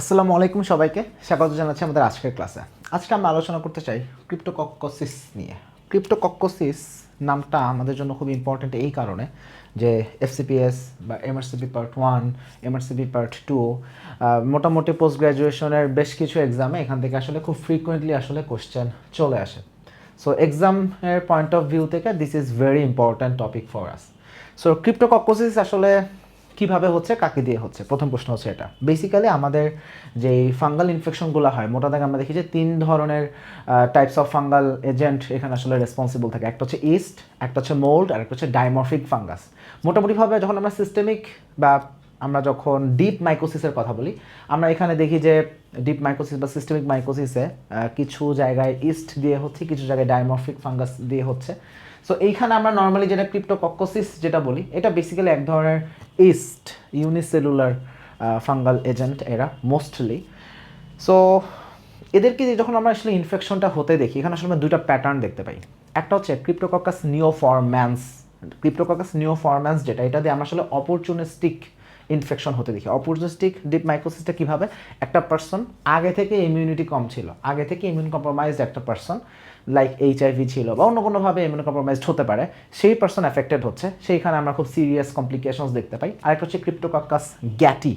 আসসালামু আলাইকুম সবাইকে স্বাগত জানাচ্ছি আমাদের আজকের ক্লাসে। আজকে আমরা আলোচনা করতে চাই ক্রিপ্টোকক্কসিস নিয়ে। ক্রিপ্টোকক্কসিস নামটা আমাদের জন্য খুব ইম্পর্ট্যান্ট এই কারণে যে এফসিপিএস বা এমআরসিপি পার্ট 1, এমআরসিপি পার্ট 2, মোটামুটি পোস্ট গ্র্যাজুয়েশনের বেশ কিছু এক্সামে এখান থেকে আসলে খুব ফ্রিকুয়েন্টলি আসলে কোশ্চেন চলে আসে। সো এক্সামের পয়েন্ট অফ ভিউ থেকে this is very important topic for us. So cryptococcosis আসলে কীভাবে হচ্ছে, কাকে দিয়ে হচ্ছে, প্রথম প্রশ্ন হচ্ছে এটা। বেসিক্যালি আমাদের যেই ফাঙ্গাল ইনফেকশনগুলো হয়, মোটা দাগে আমরা দেখি যে 3 ধরনের টাইপস অফ ফাঙ্গাল এজেন্ট এখানে আসলে রেসপন্সিবল থাকে। একটা হচ্ছে ইস্ট, একটা হচ্ছে মোল্ড, আর একটা হচ্ছে ডাইমরফিক ফাঙ্গাস। মোটামুটিভাবে যখন আমরা সিস্টেমিক বা আমরা যখন ডিপ মাইকোসিসের কথা বলি, আমরা এখানে দেখি যে ডিপ মাইকোসিস বা সিস্টেমিক মাইকোসিসে কিছু জায়গায় ইস্ট দিয়ে হচ্ছে, কিছু জায়গায় ডাইমরফিক ফাঙ্গাস দিয়ে হচ্ছে। সো এইখানে আমরা নর্মালি যেটা ক্রিপ্টোকক্কসিস যেটা বলি, এটা বেসিক্যালি এক ধরনের ইস্ট ইউনিসেলুলার ফাঙ্গাল এজেন্ট এরা মোস্টলি। সো এদেরকে যখন আমরা আসলে ইনফেকশনটা হতে দেখি, এখানে আসলে আমরা দুইটা প্যাটার্ন দেখতে পাই। একটা হচ্ছে ক্রিপ্টোকক্কাস নিওফরম্যান্স। ক্রিপ্টোকক্কাস নিওফরম্যান্স যেটা, এটা দিয়ে আমরা আসলে অপরচুনিস্টিক ইনফেকশন হতে দেখি। অপরচুনিস্টিক ডিপ মাইকোসিসটা কীভাবে, একটা পার্সন আগে থেকে ইমিউনিটি কম ছিল, আগে থেকে ইমিউন কম্প্রোমাইজড একটা পার্সন, লাইক এইচআইভি ছিল বা অন্য কোনোভাবে ইমিউন কম্প্রোমাইজড হতে পারে, সেই পার্সন অ্যাফেক্টেড হচ্ছে, সেইখানে আমরা খুব সিরিয়াস কমপ্লিকেশনস দেখতে পাই। আরেকটা হচ্ছে ক্রিপ্টোকক্কাস গ্যাটি।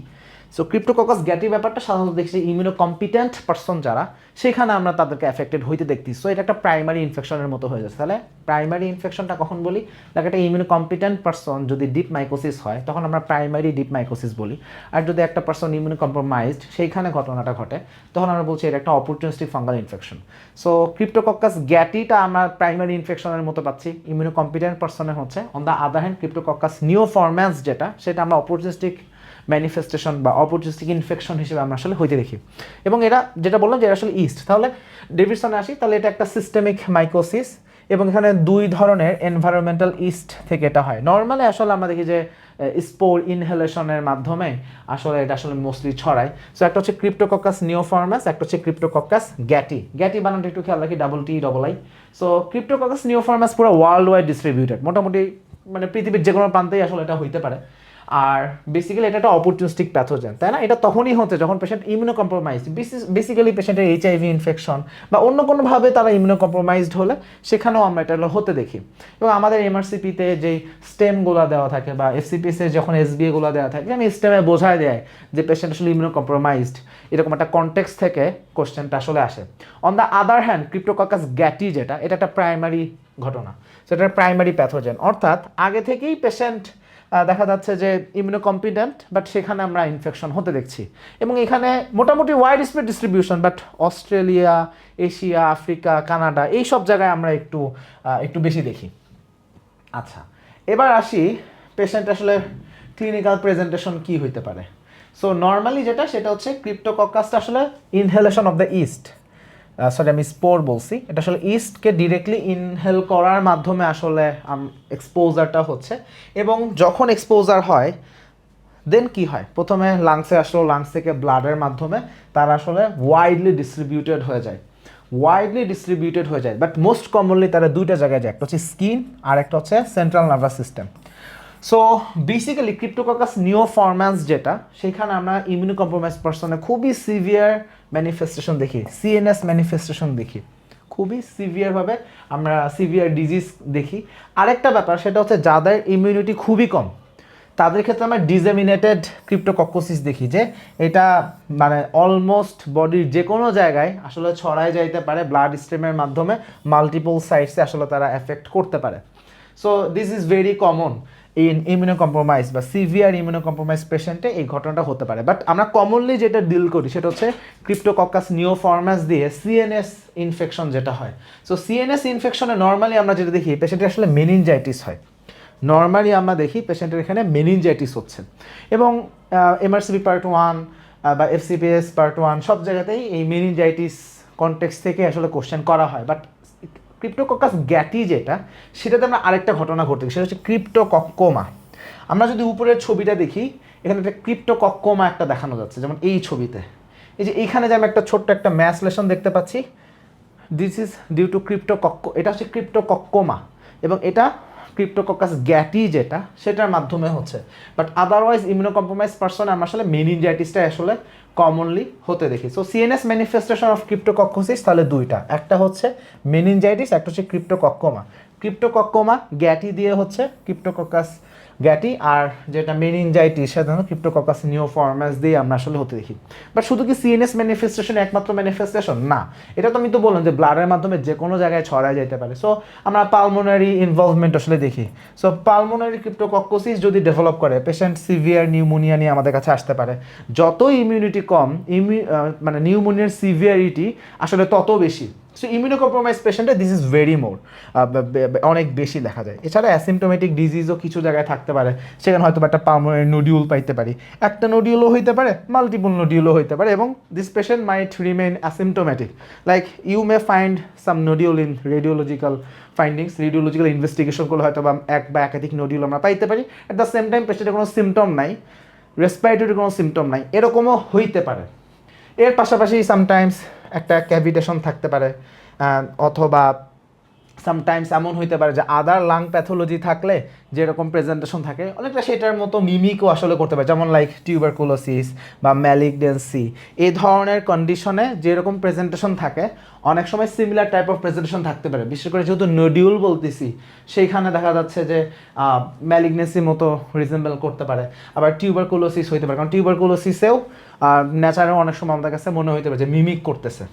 সো ক্রিপ্টোকক্কাস গ্যাটি ব্যাপারটা সাধারণত দেখছি ইমিউনো কম্পিটেন্ট পার্সন যারা, সেখানে আমরা তাদেরকে অ্যাফেক্টেড হইতে দেখছি। সো এটা একটা প্রাইমারি ইনফেকশনের মতো হয়ে যাচ্ছে। তাহলে প্রাইমারি ইনফেকশনটা কখন বলি, লাইক একটা ইমিউনো কম্পিটেন্ট পার্সন যদি ডিপ মাইকোসিস হয়, তখন আমরা প্রাইমারি ডিপ মাইকোসিস বলি। আর যদি একটা পার্সন ইমিউনো কম্প্রোমাইজড সেইখানে ঘটনাটা ঘটে, তখন আমরা বলছি এটা একটা অপরচুনিস্টিক ফাঙ্গাল ইনফেকশন। সো ক্রিপ্টোকক্কাস গ্যাটিটা আমরা প্রাইমারি ইনফেকশনের মতো পাচ্ছি, ইমিউনো কম্পিটেন্ট পার্সনের হচ্ছে। On the other hand ক্রিপ্টোকক্কাস neoformans যেটা, সেটা আমরা অপরচুনিস্টিক ম্যানিফেস্টেশন বা অপরচুনিস্টিক ইনফেকশন হিসেবে আমরা আসলে হইতে দেখি। এবং এরা যেটা বললাম যে এটা আসলে ইস্ট। তাহলে ডেভিডসনে আসি, তাহলে এটা একটা সিস্টেমিক মাইকোসিস এবং এখানে দুই ধরনের এনভায়রনমেন্টাল ইস্ট থেকে এটা হয়। নর্মালি আসলে আমরা দেখি যে স্পোর ইনহেলেশনের মাধ্যমে আসলে এটা আসলে মোস্টলি ছড়ায়। সো একটা হচ্ছে ক্রিপ্টোকক্কাস নিওফরম্যাস, একটা হচ্ছে ক্রিপ্টোকক্কাস গ্যাটি। গ্যাটি বানানটা একটু খেয়াল রাখি, DTI। সো ক্রিপ্টোকক্কাস নিওফরম্যাস পুরো ওয়ার্ল্ড ওয়াইড ডিস্ট্রিবিউটেড, মোটামুটি মানে পৃথিবীর যে কোনো প্রান্তেই আসলে এটা হইতে পারে। আর বেসিক্যালি এটা একটা অপরচুনিস্টিক প্যাথোজেন, তাই না? এটা তখনই হচ্ছে যখন পেশেন্ট ইমিউনো কম্প্রোমাইজ, বেসিক্যালি পেশেন্টের এইচআইভি ইনফেকশন বা অন্য কোনোভাবে তারা ইমিউনো কম্প্রোমাইজড হলে সেখানেও আমরা এটা হতে দেখি। এবং আমাদের এমআরসিপিতে যেই স্টেমগুলো দেওয়া থাকে বা এফসিপিএসে যখন এসবিএগুলো দেওয়া থাকে, আমি স্টেমে বোঝায় দেয় যে পেশেন্ট আসলে ইমিউনো কম্প্রোমাইজড, এরকম একটা কনটেক্সট থেকে কোশ্চেনটা আসলে আসে। অন দ্য আদার হ্যান্ড ক্রিপ্টোকক্কাস গ্যাটি যেটা, এটা একটা প্রাইমারি ঘটনা, সেটা প্রাইমারি প্যাথোজেন, অর্থাৎ আগে থেকেই পেশেন্ট দেখা যাচ্ছে যে ইমিউনো কম্পিটেন্ট, বাট সেখানে আমরা ইনফেকশন হতে দেখছি। এবং এখানে মোটামুটি wide spread distribution, but Australia, Asia, Africa, Canada এই সব জায়গায় আমরা একটু বেশি দেখি। আচ্ছা, এবার আসি পেশেন্ট আসলে ক্লিনিক্যাল প্রেজেন্টেশন কি হইতে পারে। সো নর্মালি যেটা, সেটা হচ্ছে ক্রিপ্টোকক্কাসটা আসলে inhalation of the east, sorry আমি স্পোর বলছি, এটা আসলে ইস্টকে ডিরেক্টলি ইনহেল করার মাধ্যমে আসলে এক্সপোজারটা হচ্ছে। এবং যখন এক্সপোজার হয় দেন কি হয়, প্রথমে লাংসে আসলো, লাংস থেকে ব্লাডের মাধ্যমে তারা আসলে ওয়াইডলি ডিস্ট্রিবিউটেড হয়ে যায়। বাট মোস্ট কমনলি তারা দুইটা জায়গায় যায়, একটা হচ্ছে স্কিন আর একটা হচ্ছে central nervous system. So basically cryptococcus neoformans যেটা, সেখানে আমরা ইমিউনো কম্প্রোমাইজ পার্সনে খুবই সিভিয়ার ম্যানিফেস্টেশন দেখি, সিএনএস ম্যানিফেস্টেশন দেখি, খুবই সিভিয়ারভাবে আমরা সিভিয়ার ডিজিজ দেখি। আরেকটা ব্যাপার সেটা হচ্ছে যাদের ইমিউনিটি খুবই কম, তাদের ক্ষেত্রে আমরা ডিজেমিনেটেড ক্রিপ্টোকক্কসিস দেখি, যে এটা মানে অলমোস্ট বডির যে কোনো জায়গায় আসলে ছড়ায় যাইতে পারে, ব্লাড স্ট্রিমের মাধ্যমে মাল্টিপল সাইটসে আসলে তারা এফেক্ট করতে পারে। So this is very common in immuno compromise বা সিভিয়ার ইমিউনো কম্প্রোমাইজ পেশেন্টে এই ঘটনাটা হতে পারে। বাট আমরা কমনলি যেটা ডিল করি সেটা হচ্ছে ক্রিপ্টোকক্কাস নিওফরম্যাস দিয়ে সিএনএস ইনফেকশন যেটা হয়। সো সিএনএস ইনফেকশনে নর্মালি আমরা যেটা দেখি, পেশেন্টের আসলে মেনিনজাইটিস হয়। নর্মালি আমরা দেখি পেশেন্টের এখানে মেনিনজাইটিস হচ্ছে। এবং এমআরসিপি পার্ট 1 বা এফসিপিএস পার্ট 1 সব জায়গাতেই এই মেনিনজাইটিস কনটেক্সট থেকে আসলে কোশ্চেন করা হয়। বাট ক্রিপ্টোকক্কাস গ্যাটি যেটা, সেটাতে আমরা আরেকটা ঘটনা ঘটে, সেটা হচ্ছে ক্রিপ্টোকক্কোমা। আমরা যদি উপরের ছবিটা দেখি, এখানে একটা ক্রিপ্টোকক্কোমা একটা দেখানো যাচ্ছে, যেমন এই ছবিতে, এই যে এইখানে যে আমি একটা ছোট্ট একটা ম্যাসলেশন দেখতে পাচ্ছি, দিস ইজ ডিউ টু এটা হচ্ছে ক্রিপ্টোকক্কোমা। এবং এটা ক্রিপ্টোকক্কাস গ্যাটি যেটা সেটার মাধ্যমে হচ্ছে, বাট আদারওয়াইজ ইমিউনোকম্প্রোমাইজ পারসনে আমরা আসলে মেনিনজাইটিসটা আসলে কমনলি হতে দেখি। সো সিএনএস ম্যানিফেস্টেশন অফ ক্রিপ্টোকক্কোসিস তাহলে দুইটা, একটা হচ্ছে মেনিনজাইটিস, একটা হচ্ছে ক্রিপ্টোকক্কোমা। ক্রিপ্টোকক্কোমা গ্যাটি দিয়ে হচ্ছে ক্রিপ্টোকক্কাস গ্যাটি, আর যেটা মেনিনজাইটিস সাধারণত ক্রিপ্টোকক্কাস নিওফর্মাস দিয়ে আমরা আসলে হতে দেখি। বাট শুধু কি সিএনএস ম্যানিফেস্টেশন একমাত্র ম্যানিফেস্টেশন না, এটা তো আমি তো বললাম যে ব্লাডের মাধ্যমে যে কোনো জায়গায় ছড়ায় যেতে পারে। সো আমরা পালমোনারি ইনভলভমেন্ট আসলে দেখি। সো পালমোনারি ক্রিপ্টোকক্কোসিস যদি ডেভেলপ করে, পেশেন্ট সিভিয়ার নিউমোনিয়া নিয়ে আমাদের কাছে আসতে পারে। যত ইমিউনিটি কম, মানে নিউমোনিয়ার সিভিয়ারিটি আসলে তত বেশি। সো ইমিউনোকম্প্রোমাইজ পেশেন্টে দিস ইজ ভেরি মোর, অনেক বেশি দেখা যায়। এছাড়া অ্যাসিমটোমেটিক ডিজিজও কিছু জায়গায় থাকতে পারে, সেখানে হয়তো একটা পালমোনারি নোডিউল পাইতে পারি, একটা নোডিউলও হইতে পারে, মাল্টিপল নোডিউলও হইতে পারে, এবং this patient might remain asymptomatic. Like you may find some nodule in radiological findings, radiological investigation করলে হয়তো বা এক বা একাধিক নোডিউল আমরা পাইতে পারি। অ্যাট দ্য সেম টাইম পেশেন্টের কোনো সিমটম নাই, রেসপিরেটরি কোনো সিমটম নাই, এরকমও হইতে পারে। এর পাশাপাশি সামটাইমস একটা ক্যাভিটেশন থাকতে পারে, অথবা সামটাইমস এমন হইতে পারে যে আদার লাং প্যাথোলজি থাকলে যেরকম প্রেজেন্টেশন থাকে অনেকটা সেটার মতো মিমিকও আসলে করতে পারে, যেমন লাইক টিউবারকুলোসিস বা ম্যালিগনেন্সি। এই ধরনের কন্ডিশনে যেরকম প্রেজেন্টেশন থাকে অনেক সময় সিমিলার টাইপ অফ প্রেজেন্টেশন থাকতে পারে। বিশেষ করে যেহেতু নোডিউল বলতেছি, সেইখানে দেখা যাচ্ছে যে ম্যালিগনেন্সির মতো রিজেম্বল করতে পারে। আবার টিউবারকুলোসিস হইতে পারে, কারণ টিউবারকুলোসিসেও ন্যাচারে অনেক সময় আমাদের কাছে মনে হইতে পারে যে মিমিক করতেছে।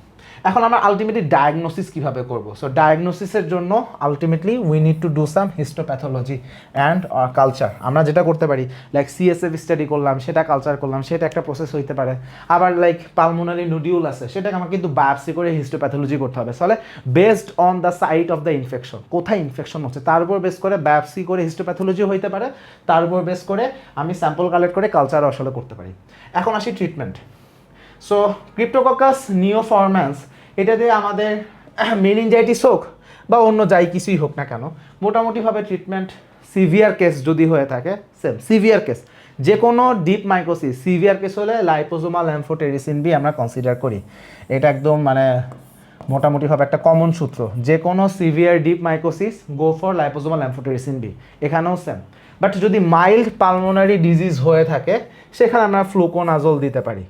এখন আমরা আলটিমেটলি ডায়াগনোসিস কীভাবে করবো? সো ডায়াগনোসিসের জন্য ultimately we need to do some histopathology and culture. আমরা যেটা করতে পারি, লাইক সিএসএফ স্টাডি করলাম, সেটা কালচার করলাম, সেটা একটা প্রসেস হইতে পারে। আবার লাইক পালমোনারি নোডিউল আছে, সেটাকে আমাকে কিন্তু বায়োপসি করে হিস্টোপ্যাথোলজি করতে হবে। তাহলে based on the site of the infection, কোথায় ইনফেকশন হচ্ছে তার উপর বেস করে বায়োপসি করে হিস্টোপ্যাথোলজি হইতে পারে, তার উপর বেস করে আমি স্যাম্পল কালেক্ট করে কালচারও আসলে করতে পারি। এখন আসি ট্রিটমেন্ট। সো ক্রিপ্টোকক্কাস নিওফরম্যান্স, এটা দিয়ে আমাদের মেনিনজাইটিস হোক বা অন্য যাই কিছুই হোক না কেন, মোটামুটিভাবে ট্রিটমেন্ট সিভিয়ার কেস যদি হয়ে থাকে, সেম সিভিয়ার কেস, যে কোনো ডিপ মাইকোসিস সিভিয়ার কেস হলে লাইপোজোমাল এমফোটেরিসিন বি আমরা কনসিডার করি। এটা একদম মানে মোটামুটিভাবে একটা কমন সূত্র, যে কোনো severe deep mycosis go for liposomal amphotericin B, এখানেও সেম। বাট যদি মাইল্ড পালমোনারি ডিজিজ হয়ে থাকে সেখানে আমরা ফ্লুকোনাজল দিতে পারি।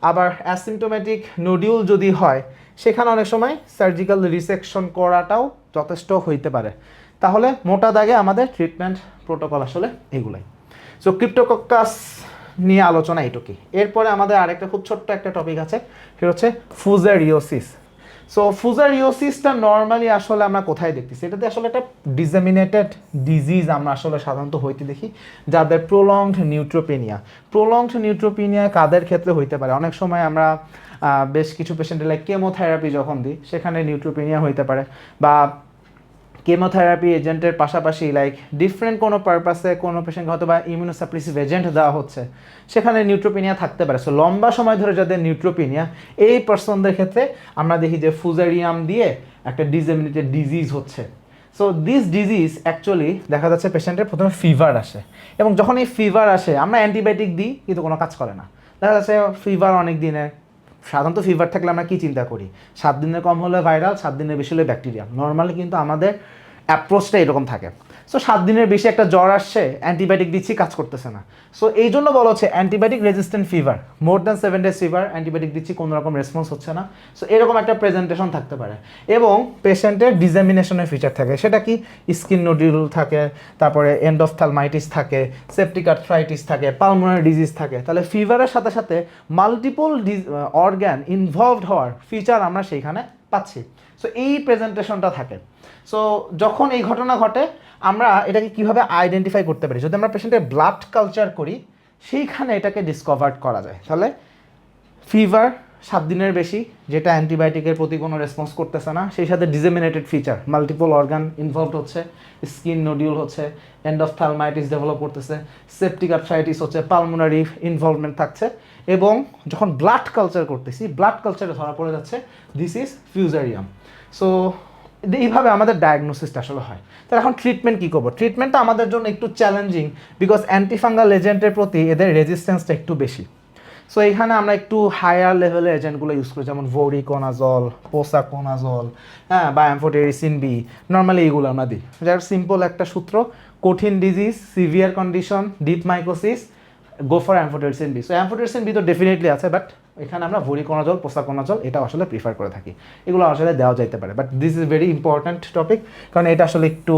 আবার অ্যাসিমটোমেটিক নোডিউল যদি হয় সেখানে অনেক সময় সার্জিক্যাল রিসেকশন করাটাও যথেষ্ট হইতে পারে। তাহলে মোটা দাগে আমাদের ট্রিটমেন্ট প্রোটোকল আসলে এগুলাই। সো ক্রিপ্টোকক্কাস নিয়ে আলোচনা এইটুকুই। এরপরে আমাদের আরেকটা খুব ছোট্ট একটা টপিক আছে, সেটা হচ্ছে ফুজারিওসিস। সো ফুজারিওসিসটা নর্মালি আসলে আমরা কোথায় দেখতেছি? এটাতে আসলে একটা ডিসেমিনেটেড ডিজিজ আমরা আসলে সাধারণত হইতে দেখি, যাদের প্রোলংড নিউট্রোপেনিয়া। প্রোলংড নিউট্রোপেনিয়া কাদের ক্ষেত্রে হইতে পারে? অনেক সময় আমরা বেশ কিছু পেশেন্টের লাইক কেমোথেরাপি যখন দিই সেখানে নিউট্রোপেনিয়া হইতে পারে, বা কেমোথেরাপি এজেন্টের পাশাপাশি লাইক ডিফারেন্ট কোনো পারপাসে কোনো পেশেন্টকে হয়তো বা ইমিউনোসাপ্রেসিভ এজেন্ট দেওয়া হচ্ছে, সেখানে নিউট্রোপেনিয়া থাকতে পারে। সো লম্বা সময় ধরে যাদের নিউট্রোপেনিয়া, এই পার্সনদের ক্ষেত্রে আমরা দেখি যে ফুজারিয়াম দিয়ে একটা ডিসেমিনেটেড ডিজিজ হচ্ছে। সো দিস ডিজিজ অ্যাকচুয়ালি দেখা যাচ্ছে পেশেন্টের প্রথমে ফিভার আসে, এবং যখন এই ফিভার আসে আমরা অ্যান্টিবায়োটিক দিই কিন্তু কোনো কাজ করে না। দেখা যাচ্ছে ফিভার অনেক দিনের, সাধারণত ফিভার থাকলে আমরা কী চিন্তা করি? 7 দিনের কম হলে ভাইরাল, 7 দিনের বেশি হলে ব্যাকটেরিয়া। নর্মালি কিন্তু আমাদের অ্যাপ্রোচটা এরকম থাকে। সো 7 দিনের বেশি একটা জ্বর আসছে, অ্যান্টিবায়োটিক দিচ্ছি, কাজ করতেছে না। সো এই জন্য বলা হচ্ছে antibiotic resistant fever, more than 7 days fever, antibiotic দিচ্ছি কোনো রকম রেসপন্স হচ্ছে না। সো এরকম একটা প্রেজেন্টেশন থাকতে পারে, এবং পেশেন্টের ডিজামিনেশনের ফিচার থাকে। সেটা কি? স্কিন নোডিউল থাকে, তারপরে এন্ডোফথ্যালমাইটিস থাকে, সেপটিক আর্থ্রাইটিস থাকে, পালমোনারি ডিজিজ থাকে। তাহলে ফিভারের সাথে সাথে মাল্টিপল অর্গান ইনভলভড হওয়ার ফিচার আমরা সেইখানে পাচ্ছি। সো এই প্রেজেন্টেশনটা থাকে। সো যখন এই ঘটনা ঘটে আমরা এটাকে কীভাবে আইডেন্টিফাই করতে পারি? যদি আমরা পেশেন্টের ব্লাড কালচার করি সেইখানে এটাকে ডিসকভার করা যায়। তাহলে ফিভার 7 দিনের বেশি, যেটা অ্যান্টিবায়োটিকের প্রতি কোনো রেসপন্স করতেছে না, সেই সাথে disseminated feature, multiple organ involved হচ্ছে, স্কিন নোডিউল হচ্ছে, এন্ডোফথ্যালমাইটিস ডেভেলপ করতেছে, সেপটিক আর্থ্রাইটিস হচ্ছে, পালমোনারি ইনভলভমেন্ট থাকছে, এবং যখন ব্লাড কালচার করতেছি ব্লাড কালচারে ধরা পড়ে যাচ্ছে দিস ইজ ফিউজারিয়াম। সো এইভাবে আমাদের ডায়াগনোসিসটা আসলে হয়। তাহলে এখন ট্রিটমেন্ট কী করবো? ট্রিটমেন্টটা আমাদের জন্য একটু চ্যালেঞ্জিং, বিকজ অ্যান্টিফাঙ্গাল এজেন্টের প্রতি এদের রেজিস্ট্যান্সটা একটু বেশি। সো এখানে আমরা একটু হায়ার লেভেলের এজেন্টগুলো ইউজ করি, যেমন ভোরিকোনাজল, পোসাকোনাজল, হ্যাঁ, বা অ্যামফোটেরিসিন বি। নর্মালি এইগুলো আমরা দিই, যার সিম্পল একটা সূত্র, কঠিন disease, severe condition, deep mycosis, go for amphotericin B. So amphotericin B তো ডেফিনেটলি আছে, বাট এখানে আমরা ভোরিকোনাজল, পোসাকোনাজল এটা আসলে প্রিফার করে থাকি। এগুলো আসলে দেওয়া যাইতে পারে, but this is very important topic, কারণ এটা আসলে একটু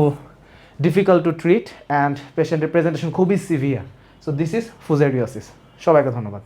ডিফিকাল্ট টু ট্রিট অ্যান্ড পেশেন্টের প্রেজেন্টেশন খুবই severe. So this is fusariosis. সবাইকে ধন্যবাদ।